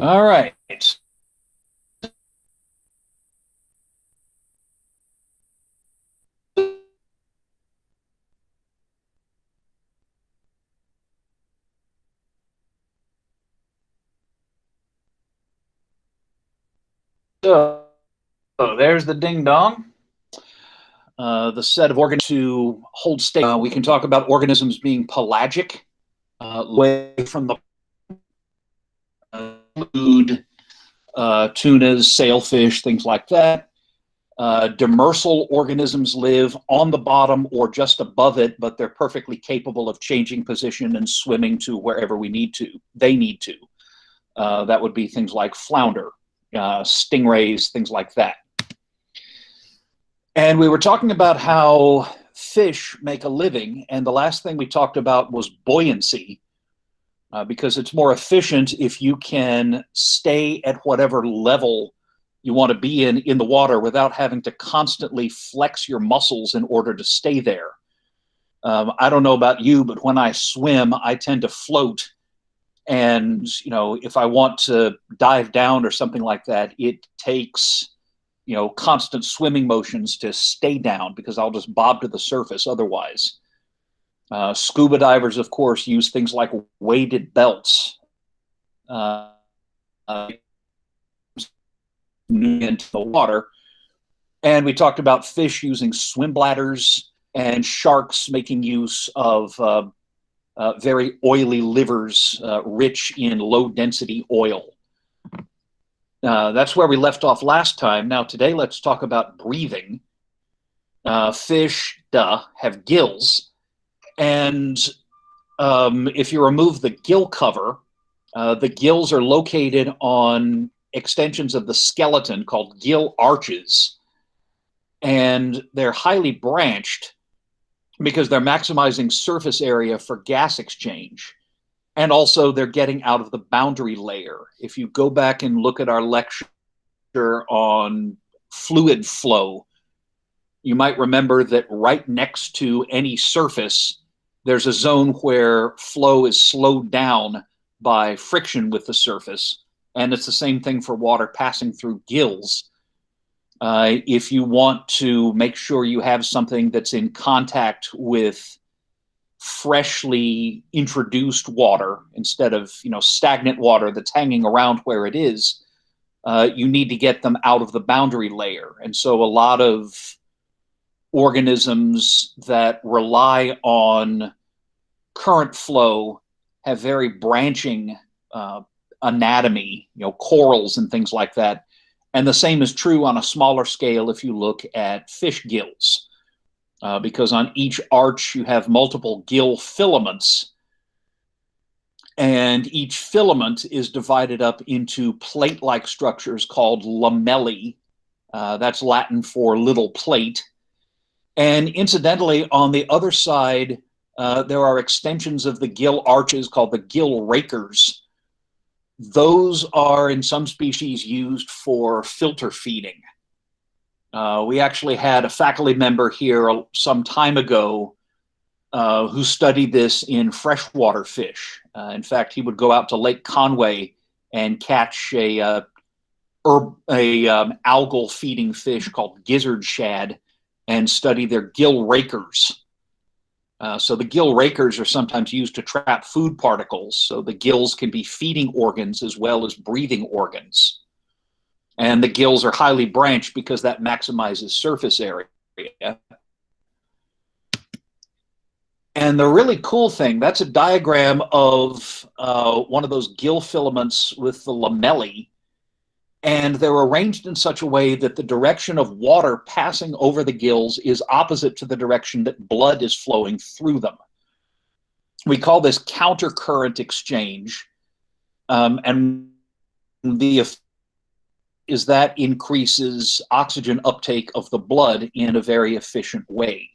All right. So there's the ding dong. The set of organs to hold state. We can talk about organisms being pelagic, away from the food, tunas, sailfish, things like that. Demersal organisms live on the bottom or just above it, but they're perfectly capable of changing position and swimming to wherever we need to. They need to. That would be things like flounder, stingrays, things like that. And we were talking about how fish make a living, and the last thing we talked about was buoyancy, because it's more efficient if you can stay at whatever level you want to be in the water without having to constantly flex your muscles in order to stay there. I don't know about you, but when I swim, I tend to float. And, if I want to dive down or something like that, it takes, constant swimming motions to stay down because I'll just bob to the surface otherwise. Scuba divers, of course, use things like weighted belts into the water. And we talked about fish using swim bladders and sharks making use of very oily livers rich in low density oil. That's where we left off last time. Now, today, let's talk about breathing. Fish, have gills. And if you remove the gill cover, the gills are located on extensions of the skeleton called gill arches. And they're highly branched because they're maximizing surface area for gas exchange. And also, they're getting out of the boundary layer. If you go back and look at our lecture on fluid flow, you might remember that right next to any surface, there's a zone where flow is slowed down by friction with the surface. And it's the same thing for water passing through gills. If you want to make sure you have something that's in contact with freshly introduced water instead of stagnant water that's hanging around where it is, you need to get them out of the boundary layer. And so a lot of organisms that rely on current flow have very branching anatomy, corals and things like that. And the same is true on a smaller scale if you look at fish gills, because on each arch you have multiple gill filaments, and each filament is divided up into plate-like structures called lamellae. That's Latin for little plate. And incidentally, on the other side, there are extensions of the gill arches called the gill rakers. Those are, in some species, used for filter feeding. We actually had a faculty member here some time ago who studied this in freshwater fish. In fact, he would go out to Lake Conway and catch a algal feeding fish called gizzard shad and study their gill rakers. So the gill rakers are sometimes used to trap food particles, so the gills can be feeding organs as well as breathing organs. And the gills are highly branched because that maximizes surface area. And the really cool thing, that's a diagram of one of those gill filaments with the lamellae. And they're arranged in such a way that the direction of water passing over the gills is opposite to the direction that blood is flowing through them. We call this countercurrent exchange. And the is that increases oxygen uptake of the blood in a very efficient way.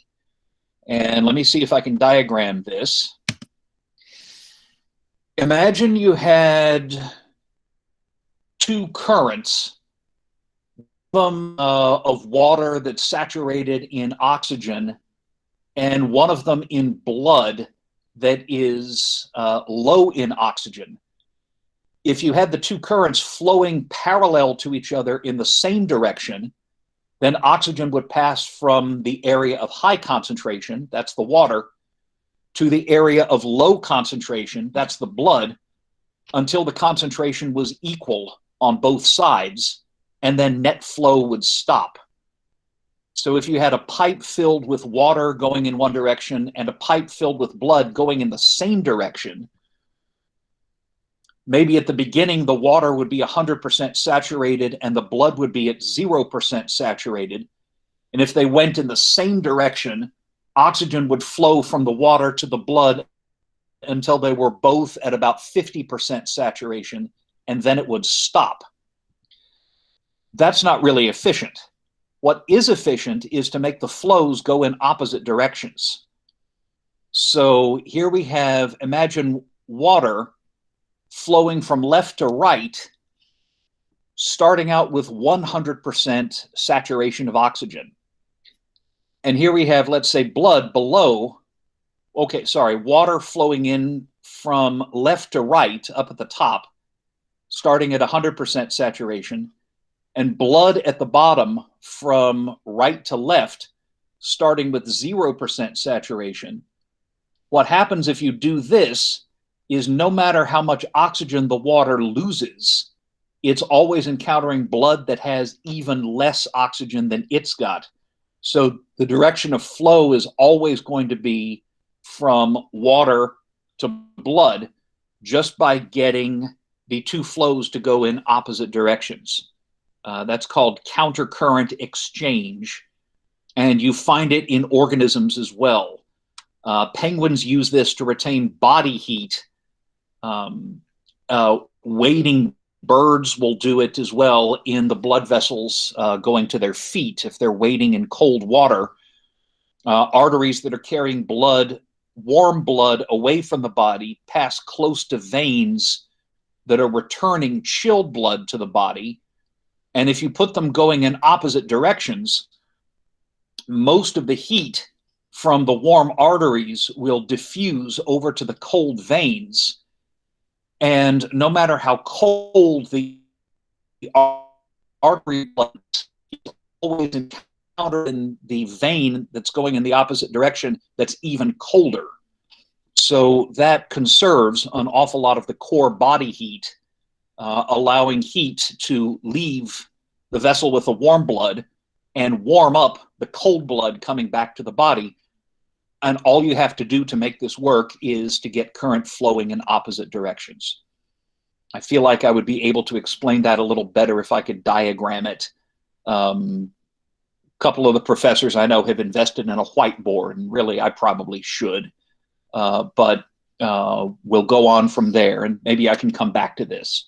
And let me see if I can diagram this. Imagine you had two currents, of water that's saturated in oxygen, and one of them in blood that is low in oxygen. If you had the two currents flowing parallel to each other in the same direction, then oxygen would pass from the area of high concentration, that's the water, to the area of low concentration, that's the blood, until the concentration was equal on both sides, and then net flow would stop. So if you had a pipe filled with water going in one direction and a pipe filled with blood going in the same direction, maybe at the beginning the water would be 100% saturated and the blood would be at 0% saturated. And if they went in the same direction, oxygen would flow from the water to the blood until they were both at about 50% saturation, and then it would stop. That's not really efficient. What is efficient is to make the flows go in opposite directions. So here we have, imagine water flowing from left to right, starting out with 100% saturation of oxygen. And here we have, let's say, blood below, water flowing in from left to right up at the top, starting at 100% saturation, and blood at the bottom from right to left, starting with 0% saturation. What happens if you do this is no matter how much oxygen the water loses, it's always encountering blood that has even less oxygen than it's got. So the direction of flow is always going to be from water to blood just by getting the two flows to go in opposite directions. That's called countercurrent exchange, and you find it in organisms as well. Penguins use this to retain body heat. Wading birds will do it as well in the blood vessels going to their feet if they're wading in cold water. Arteries that are carrying blood, warm blood, away from the body pass close to veins that are returning chilled blood to the body. And if you put them going in opposite directions, most of the heat from the warm arteries will diffuse over to the cold veins. And no matter how cold the artery blood is, always encountered in the vein that's going in the opposite direction that's even colder. So that conserves an awful lot of the core body heat, allowing heat to leave the vessel with the warm blood and warm up the cold blood coming back to the body. And all you have to do to make this work is to get current flowing in opposite directions. I feel like I would be able to explain that a little better if I could diagram it. A couple of the professors I know have invested in a whiteboard, and really I probably should. But we'll go on from there, and maybe I can come back to this.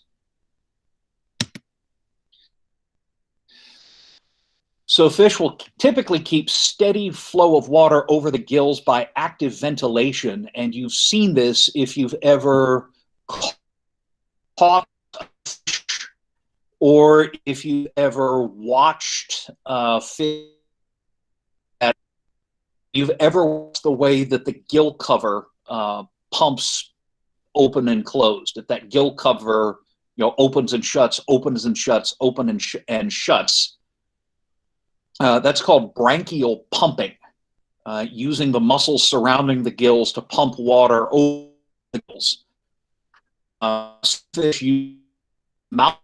So fish will typically keep steady flow of water over the gills by active ventilation, and you've seen this if you've ever caught a fish or if you've ever watched fish. You've ever watched the way that the gill cover pumps open and closed, that gill cover opens and shuts, opens and shuts, and shuts. That's called branchial pumping, using the muscles surrounding the gills to pump water over the gills. Fish use mouth,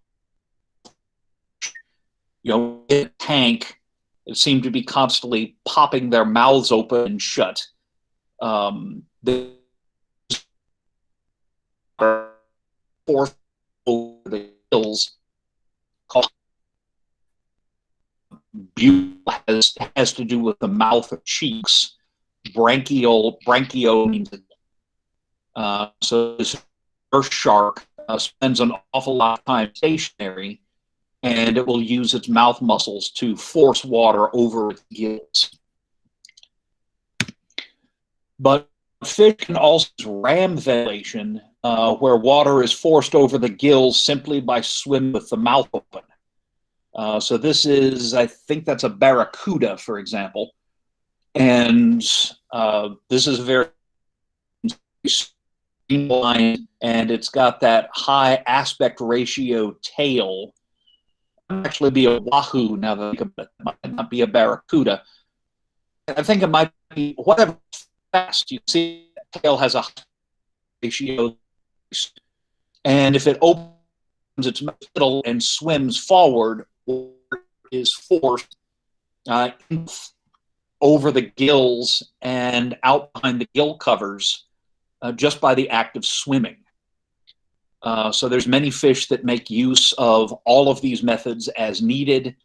in a tank, seem to be constantly popping their mouths open and shut. The fourth over the gills called BIOL has to do with the mouth or cheeks. Branchio means so this earth shark spends an awful lot of time stationary, and it will use its mouth muscles to force water over its gills. But fish can also use ram ventilation, where water is forced over the gills simply by swimming with the mouth open. So this is, I think that's a barracuda, for example. And this is very line, and it's got that high aspect ratio tail. It might actually be a wahoo now that I think about it. It might not be a barracuda. I think it might be whatever fast. You see, the tail has a high ratio, and if it opens its middle and swims forward, or is forced over the gills and out behind the gill covers just by the act of swimming. So there's many fish that make use of all of these methods as needed.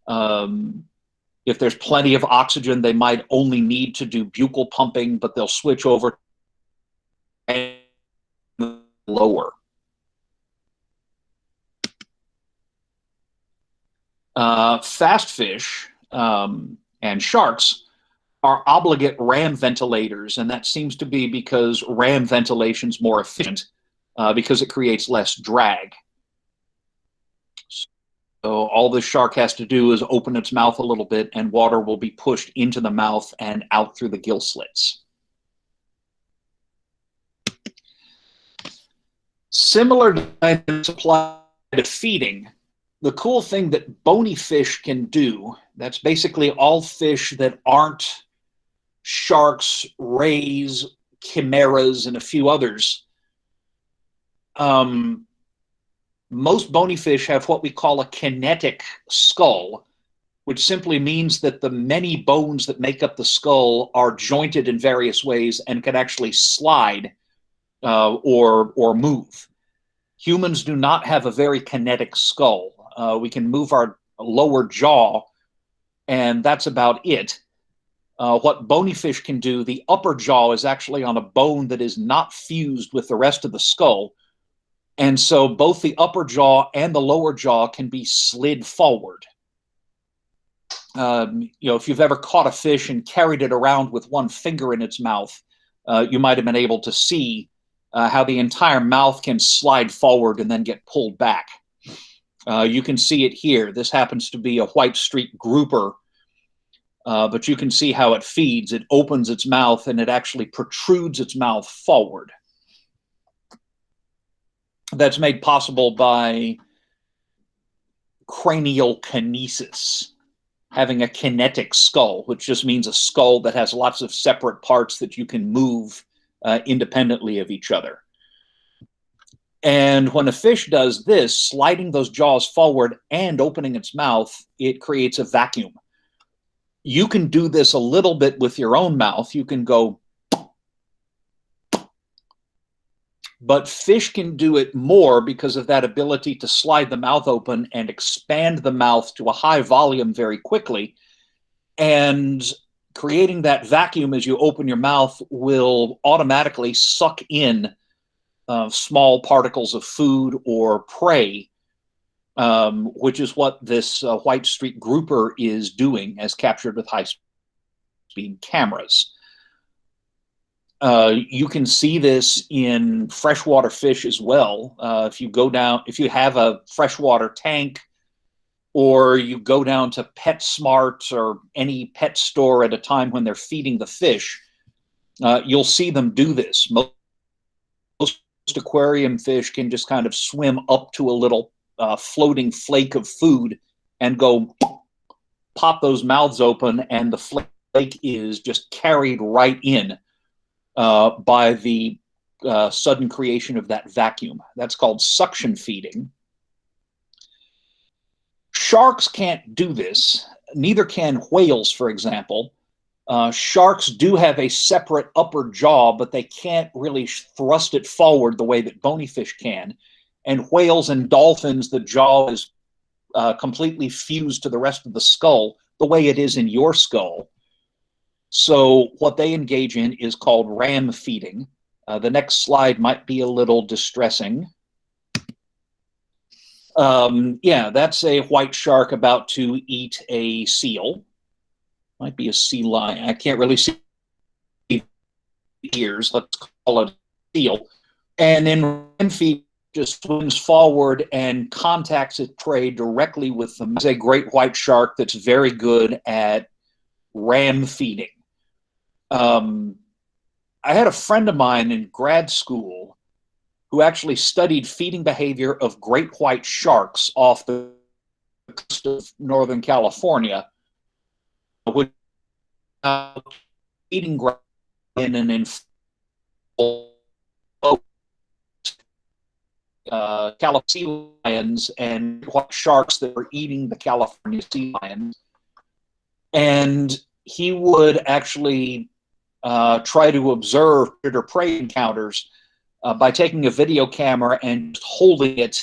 If there's plenty of oxygen, they might only need to do buccal pumping, but they'll switch over and lower. Fast fish and sharks are obligate ram ventilators, and that seems to be because ram ventilation is more efficient because it creates less drag. So all the shark has to do is open its mouth a little bit, and water will be pushed into the mouth and out through the gill slits. Similar to apply to feeding, the cool thing that bony fish can do, that's basically all fish that aren't sharks, rays, chimeras, and a few others. Most bony fish have what we call a kinetic skull, which simply means that the many bones that make up the skull are jointed in various ways and can actually slide or move. Humans do not have a very kinetic skull. We can move our lower jaw, and that's about it. What bony fish can do, the upper jaw is actually on a bone that is not fused with the rest of the skull. And so both the upper jaw and the lower jaw can be slid forward. If you've ever caught a fish and carried it around with one finger in its mouth, you might have been able to see how the entire mouth can slide forward and then get pulled back. You can see it here. This happens to be a white streak grouper, but you can see how it feeds. It opens its mouth and it actually protrudes its mouth forward. That's made possible by cranial kinesis, having a kinetic skull, which just means a skull that has lots of separate parts that you can move independently of each other. And when a fish does this, sliding those jaws forward and opening its mouth, it creates a vacuum. You can do this a little bit with your own mouth. You can go, but fish can do it more because of that ability to slide the mouth open and expand the mouth to a high volume very quickly. And creating that vacuum as you open your mouth will automatically suck in small particles of food or prey, which is what this white streak grouper is doing as captured with high-speed cameras. You can see this in freshwater fish as well. If you have a freshwater tank, or you go down to PetSmart or any pet store at a time when they're feeding the fish, you'll see them do this. Most aquarium fish can just kind of swim up to a little floating flake of food and go pop those mouths open, and the flake is just carried right in by the sudden creation of that vacuum. That's called suction feeding. Sharks can't do this. Neither can whales, for example. Sharks do have a separate upper jaw, but they can't really thrust it forward the way that bony fish can. And whales and dolphins, the jaw is completely fused to the rest of the skull, the way it is in your skull. So what they engage in is called ram feeding. The next slide might be a little distressing. Yeah, that's a white shark about to eat a seal. Might be a sea lion. I can't really see ears. Let's call it a seal. And then ram feed just swims forward and contacts its prey directly with them. It's a great white shark that's very good at ram feeding. I had a friend of mine in grad school who actually studied feeding behavior of great white sharks off the coast of Northern California, which eating ground in an inflatable California sea lions and white sharks that were eating the California sea lions. And he would actually try to observe predator-prey encounters by taking a video camera and holding it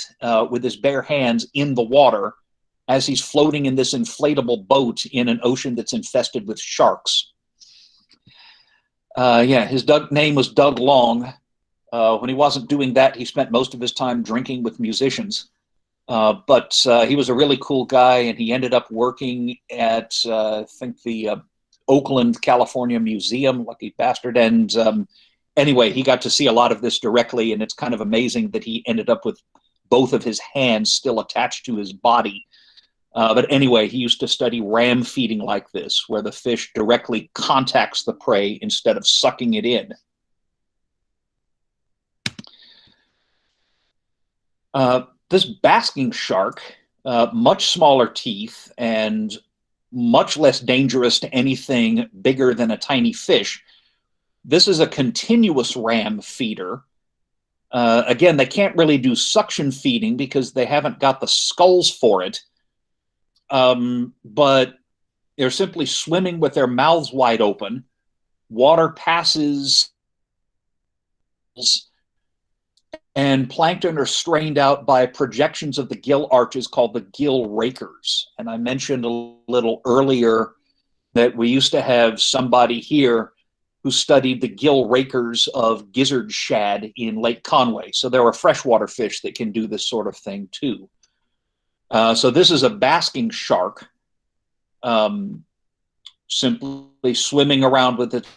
with his bare hands in the water as he's floating in this inflatable boat in an ocean that's infested with sharks. Yeah, his name was Doug Long. When he wasn't doing that, he spent most of his time drinking with musicians. But he was a really cool guy, and he ended up working at, I think, the Oakland, California Museum, lucky bastard. And anyway, he got to see a lot of this directly, and it's kind of amazing that he ended up with both of his hands still attached to his body. But anyway, he used to study ram feeding like this, where the fish directly contacts the prey instead of sucking it in. This basking shark, much smaller teeth and much less dangerous to anything bigger than a tiny fish. This is a continuous ram feeder. Again, they can't really do suction feeding because they haven't got the skulls for it. But they're simply swimming with their mouths wide open. Water passes, and plankton are strained out by projections of the gill arches called the gill rakers. And I mentioned a little earlier that we used to have somebody here who studied the gill rakers of gizzard shad in Lake Conway. So there are freshwater fish that can do this sort of thing too. So this is a basking shark, simply swimming around with its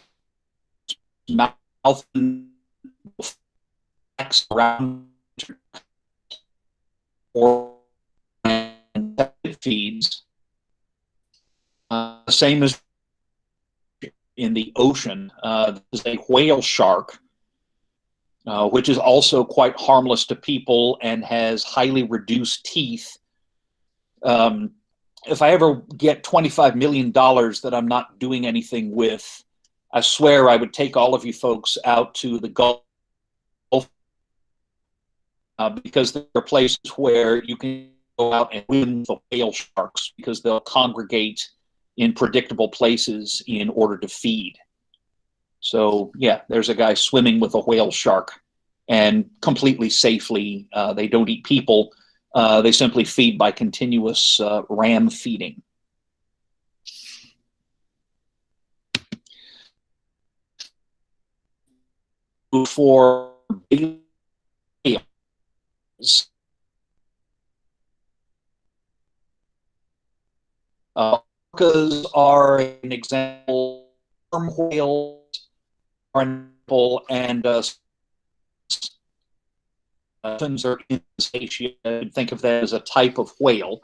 mouth around or it feeds. Same as in the ocean. This is a whale shark, which is also quite harmless to people and has highly reduced teeth. If I ever get $25 million that I'm not doing anything with, I swear I would take all of you folks out to the Gulf, because there are places where you can go out and win the whale sharks because they'll congregate in predictable places in order to feed. So yeah, there's a guy swimming with a whale shark and completely safely. They don't eat people. They simply feed by continuous ram feeding. For whales, orcas are an example. Sperm whales are an example, and dolphins are in Asia. Think of that as a type of whale.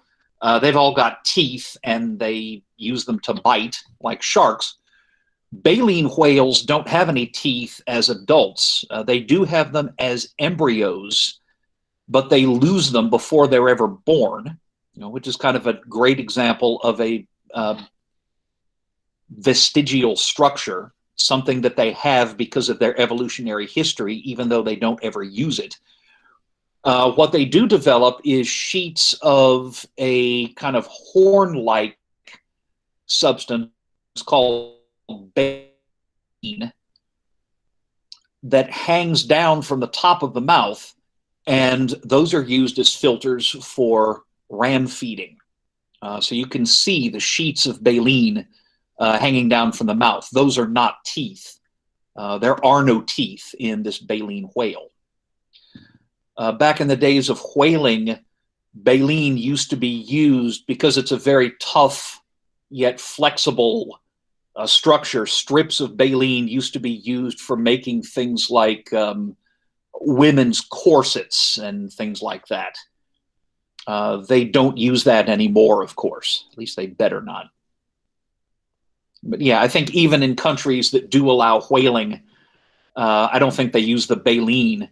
They've all got teeth, and they use them to bite like sharks. Baleen whales don't have any teeth as adults. They do have them as embryos, but they lose them before they're ever born, which is kind of a great example of a vestigial structure, something that they have because of their evolutionary history, even though they don't ever use it. What they do develop is sheets of a kind of horn-like substance called baleen that hangs down from the top of the mouth, and those are used as filters for ram feeding. So you can see the sheets of baleen hanging down from the mouth. Those are not teeth. There are no teeth in this baleen whale. Back in the days of whaling, baleen used to be used because it's a very tough yet flexible structure. Strips of baleen used to be used for making things like women's corsets and things like that. They don't use that anymore, of course. At least they better not. But yeah, I think even in countries that do allow whaling, I don't think they use the baleen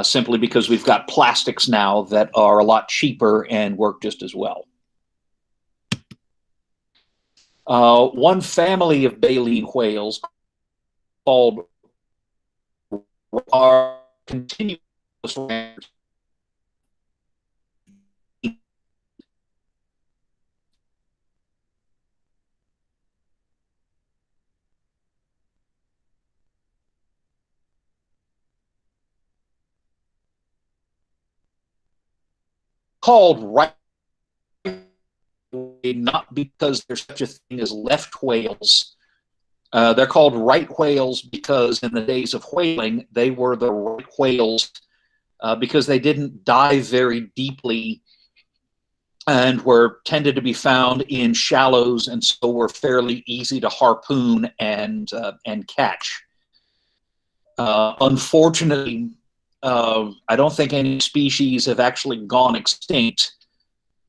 simply because we've got plastics now that are a lot cheaper and work just as well. One family of baleen whales called are continuous called right, not because there's such a thing as left whales. They're called right whales because in the days of whaling, they were the right whales because they didn't dive very deeply and were tended to be found in shallows, and so were fairly easy to harpoon and catch. Unfortunately, I don't think any species have actually gone extinct,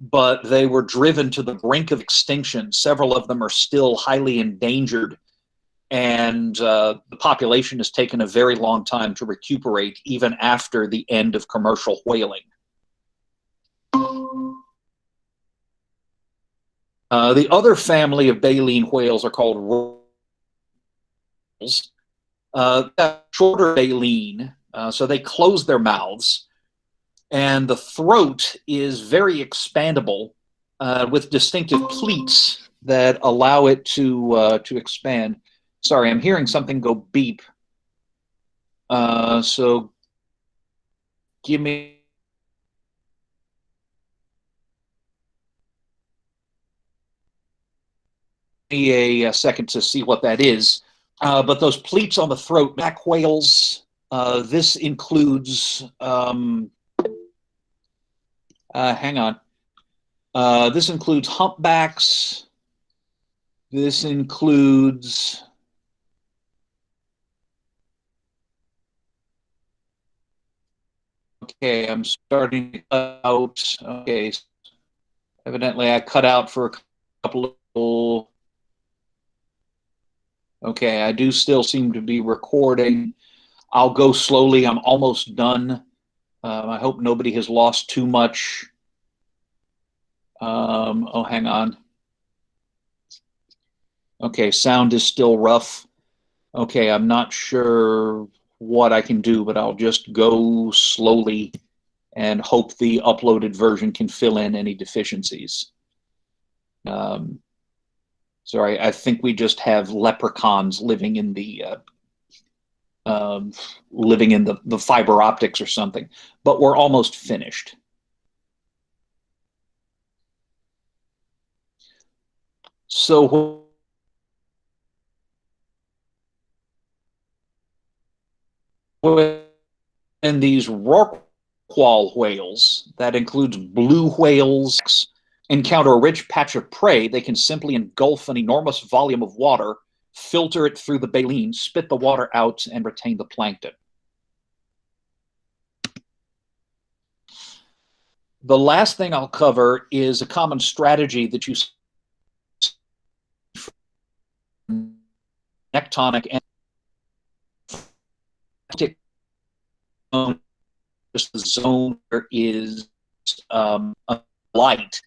but they were driven to the brink of extinction. Several of them are still highly endangered, and the population has taken a very long time to recuperate, even after the end of commercial whaling. The other family of baleen whales are called whales. Shorter baleen, so they close their mouths, and the throat is very expandable with distinctive pleats that allow it to expand. Sorry, I'm hearing something go beep. So give me a second to see what that is. But those pleats on the throat, back whales, this includes, hang on. This includes humpbacks. This includes okay, I'm starting to cut out. Okay, evidently I cut out for a couple of. Okay, I do still seem to be recording. I'll go slowly. I'm almost done. I hope nobody has lost too much. Oh, hang on. Okay, sound is still rough. Okay, I'm not sure what I can do, but I'll just go slowly and hope the uploaded version can fill in any deficiencies. Sorry, I think we just have leprechauns living in the fiber optics or something, but we're almost finished. So when these rorqual whales, that includes blue whales, encounter a rich patch of prey, they can simply engulf an enormous volume of water, filter it through the baleen, spit the water out, and retain the plankton. The last thing I'll cover is a common strategy that you see nectonic and just the zone there is a light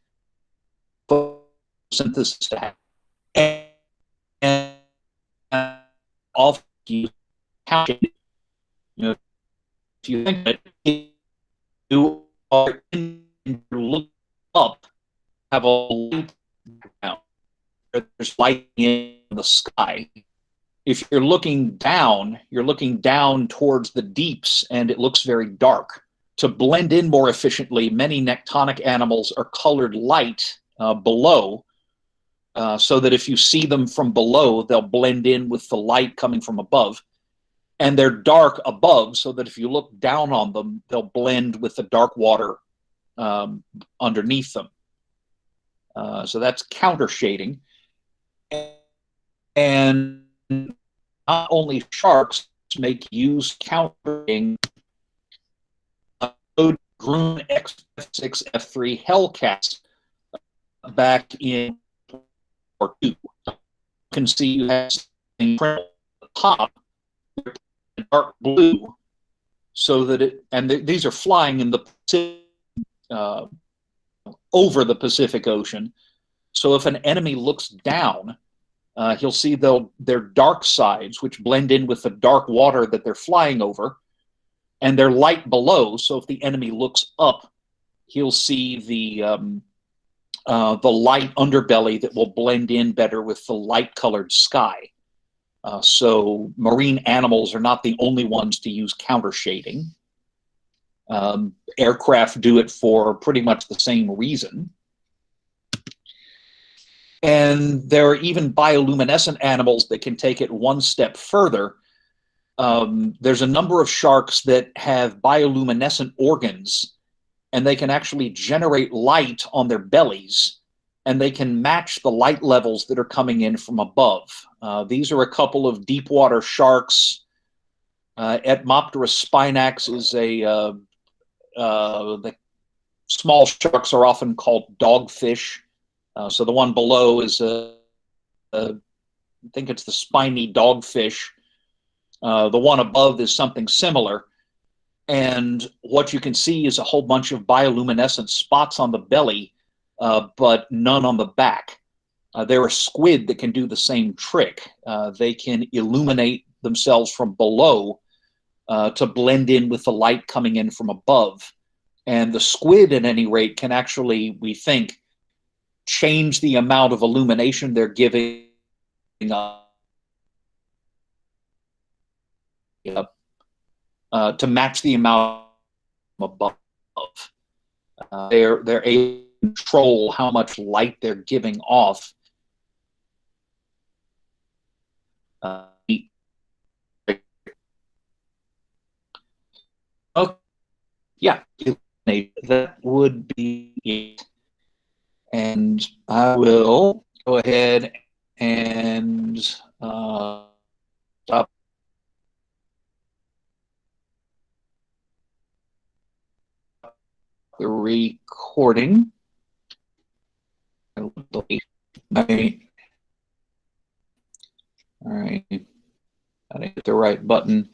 photosynthesis to happen. And all you count it, if you think that you are in look up, have a light background. There's light in the sky. If you're looking down towards the deeps, and it looks very dark. To blend in more efficiently, many nectonic animals are colored light below, so that if you see them from below, they'll blend in with the light coming from above. And they're dark above, so that if you look down on them, they'll blend with the dark water underneath them. So that's counter shading. And not only sharks make use countering Groom X6 F3 Hellcats back in or two. You can see you have the top dark blue, so that these are flying in the Pacific, over the Pacific Ocean. So if an enemy looks down, he'll see their dark sides, which blend in with the dark water that they're flying over, and they're light below. So if the enemy looks up, he'll see the light underbelly that will blend in better with the light-colored sky. So marine animals are not the only ones to use counter shading. Aircraft do it for pretty much the same reason. And there are even bioluminescent animals that can take it one step further. There's a number of sharks that have bioluminescent organs, and they can actually generate light on their bellies, and they can match the light levels that are coming in from above. These are a couple of deep water sharks. Etmopterus spinax is the small sharks are often called dogfish. So the one below is I think it's the spiny dogfish. The one above is something similar. And what you can see is a whole bunch of bioluminescent spots on the belly, but none on the back. There are squid that can do the same trick. They can illuminate themselves from below to blend in with the light coming in from above. And the squid, at any rate, can actually, we think, change the amount of illumination they're giving up to match the amount above. They're able to control how much light they're giving off. Okay. Yeah, that would be it. And I will go ahead and stop the recording. All right, gotta hit the right button,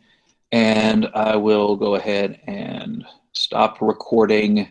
and I will go ahead and stop recording